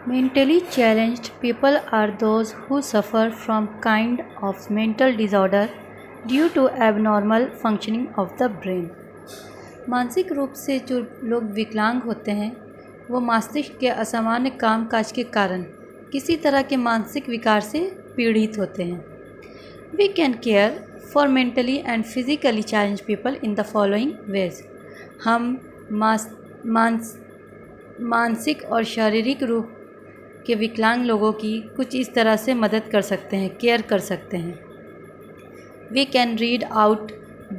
Mentally challenged people are those who suffer from kind of mental disorder due to abnormal functioning of the brain. मानसिक रूप से जो लोग विकलांग होते हैं वो मस्तिष्क के असामान्य कामकाज के कारण किसी तरह के मानसिक विकार से पीड़ित होते हैं. We can care for mentally and physically challenged people in the following ways. हम मानसिक और शारीरिक रूप के विकलांग लोगों की कुछ इस तरह से मदद कर सकते हैं, केयर कर सकते हैं. We can read out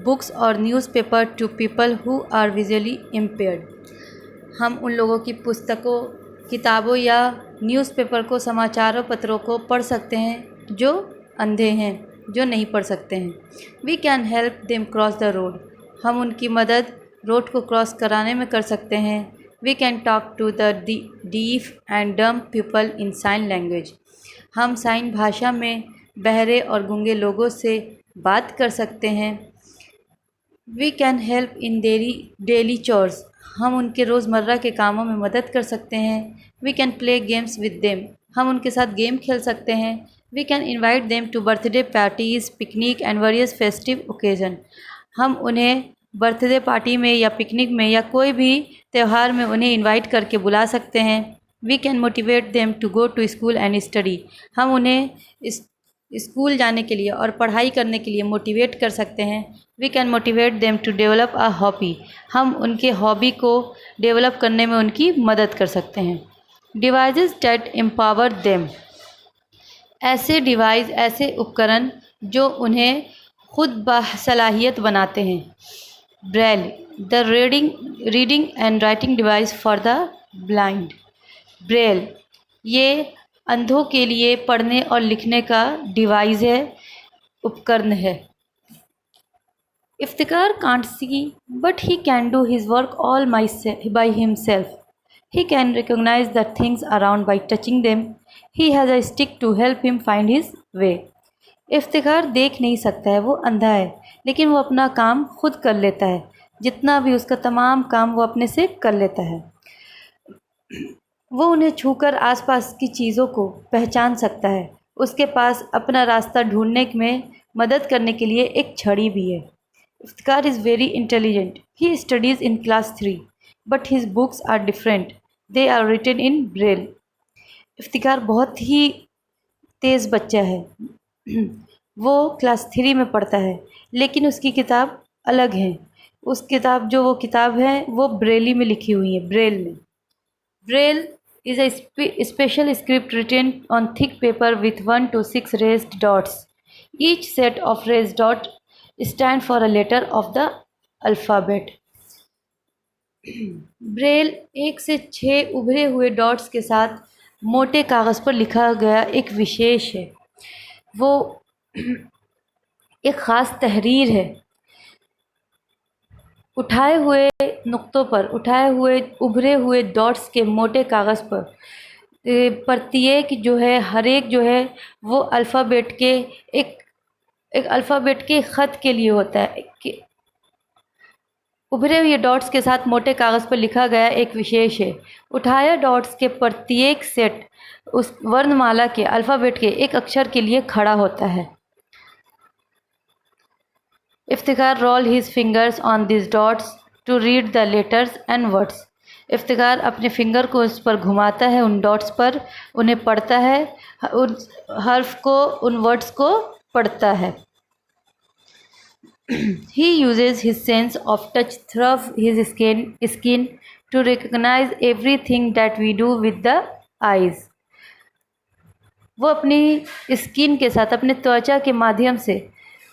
books or newspaper to people who are visually impaired. हम उन लोगों की पुस्तकों, किताबों या न्यूज़पेपर को, समाचारों पत्रों को पढ़ सकते हैं जो अंधे हैं, जो नहीं पढ़ सकते हैं. We can help them cross the road. हम उनकी मदद रोड को क्रॉस कराने में कर सकते हैं. We can talk to the deaf and dumb people in sign language. हम साइन भाषा में बहरे और गूंगे लोगों से बात कर सकते हैं. We can help in daily chores. हम उनके रोज़मर्रा के कामों में मदद कर सकते हैं. We can play games with them. हम उनके साथ गेम खेल सकते हैं. We can invite them to birthday parties, picnic and various festive occasion. हम उन्हें बर्थडे पार्टी में या पिकनिक में या कोई भी त्यौहार में उन्हें इनवाइट करके बुला सकते हैं. We can motivate them to go to school and study. हम उन्हें स्कूल जाने के लिए और पढ़ाई करने के लिए मोटिवेट कर सकते हैं. We can motivate them to develop a hobby. हम उनके हॉबी को डेवलप करने में उनकी मदद कर सकते हैं. Devices that empower them. ऐसे डिवाइस, ऐसे उपकरण जो उन्हें खुद बासलाहियत बनाते हैं. Braille, the reading and writing device for the blind. Braille ये अंधों के लिए पढ़ने और लिखने का डिवाइस है, उपकरण है. Iftikhar can't see but he can do his work all by himself. He can recognise the things around by touching them. He has a stick to help him find his way. Iftikhar देख नहीं सकता है, वो अंधा है, लेकिन वो अपना काम खुद कर लेता है. जितना भी उसका तमाम काम वो अपने से कर लेता है. वो उन्हें छूकर आसपास की चीज़ों को पहचान सकता है. उसके पास अपना रास्ता ढूंढने में मदद करने के लिए एक छड़ी भी है. Iftikhar is very intelligent. He studies in class 3 but his books are different. They are written in Braille. Iftikhar बहुत ही तेज़ बच्चा है. वो क्लास 3 में पढ़ता है, लेकिन उसकी किताब अलग है. उस किताब जो वो किताब है वो ब्रेली में लिखी हुई है, ब्रेल में. Braille is a special script written on thick paper with 1 to 6 raised dots. Each set of raised dots stand for a letter of the alphabet. Braille 1 से 6 उभरे हुए डॉट्स के साथ मोटे कागज़ पर लिखा गया एक विशेष है. वो एक ख़ास तहरीर है. उठाए हुए नुक्तों पर, उठाए हुए उभरे हुए डॉट्स के मोटे कागज़ पर प्रत्येक जो है, हर एक जो है वो अल्फ़ाबेट के एक अल्फ़ाबेट के ख़त के लिए होता है. कि उभरे हुए डॉट्स के साथ मोटे कागज़ पर लिखा गया एक विशेष है. उठाया डॉट्स के प्रत्येक सेट उस वर्णमाला के, अल्फ़ाबेट के एक अक्षर के लिए खड़ा होता है. Iftikhar roll his fingers on this dots to read the letters and words. Iftikhar अपने फिंगर को उस पर घुमाता है, उन डॉट्स पर, उन्हें पढ़ता है, उन हर्फ को, उन वर्ड्स को पढ़ता है. He uses his sense of touch through his skin to recognize everything that we do with the eyes. वो अपनी स्किन के साथ, अपने त्वचा के माध्यम से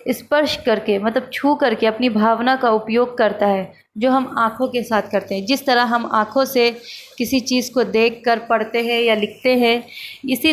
स्पर्श करके, मतलब छू करके अपनी भावना का उपयोग करता है, जो हम आँखों के साथ करते हैं. जिस तरह हम आँखों से किसी चीज़ को देखकर पढ़ते हैं या लिखते हैं, इसी